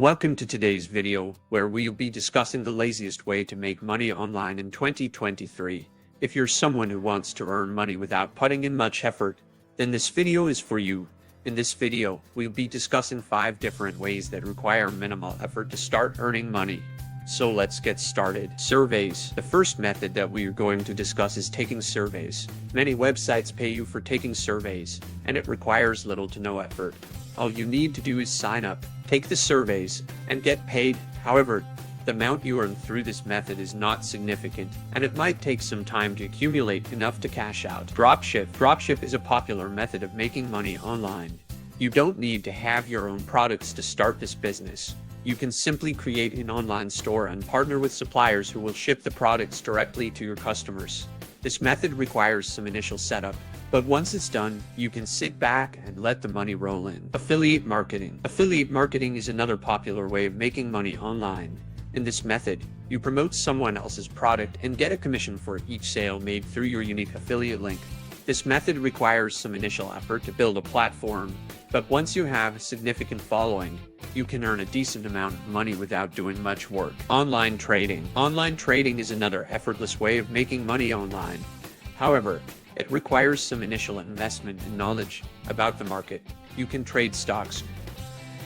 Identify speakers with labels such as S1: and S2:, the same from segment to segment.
S1: Welcome to today's video, where we'll be discussing the laziest way to make money online in 2023. If you're someone who wants to earn money without putting in much effort, then this video is for you. In this video, we'll be discussing 5 different ways that require minimal effort to start earning money. So let's get started. Surveys. The first method that we are going to discuss is taking surveys. Many websites pay you for taking surveys, and it requires little to no effort. All you need to do is sign up, take the surveys, and get paid. However, the amount you earn through this method is not significant, and it might take some time to accumulate enough to cash out. Dropship. Dropship is a popular method of making money online. You don't need to have your own products to start this business. You can simply create an online store and partner with suppliers who will ship the products directly to your customers. This method requires some initial setup, but once it's done, you can sit back and let the money roll in. Affiliate marketing. Affiliate marketing is another popular way of making money online. In this method, you promote someone else's product and get a commission for each sale made through your unique affiliate link. This method requires some initial effort to build a platform, but once you have a significant following, you can earn a decent amount of money without doing much work. Online trading. Online trading is another effortless way of making money online. However, it requires some initial investment and knowledge about the market. You can trade stocks,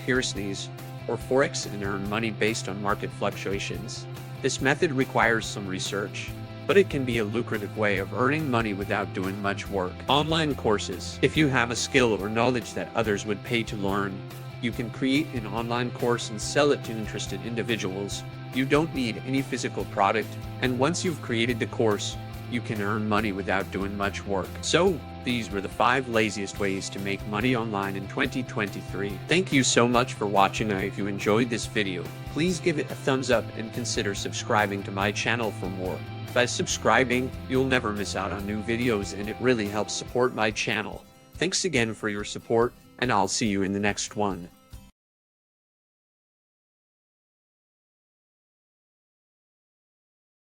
S1: currencies, or forex and earn money based on market fluctuations. This method requires some research, but it can be a lucrative way of earning money without doing much work. Online courses. If you have a skill or knowledge that others would pay to learn, you can create an online course and sell it to interested individuals. You don't need any physical product, and once you've created the course, you can earn money without doing much work. So, these were the 5 laziest ways to make money online in 2023. Thank you so much for watching. If you enjoyed this video, please give it a thumbs up and consider subscribing to my channel for more. By subscribing, you'll never miss out on new videos, and it really helps support my channel. Thanks again for your support, and I'll see you in the next one.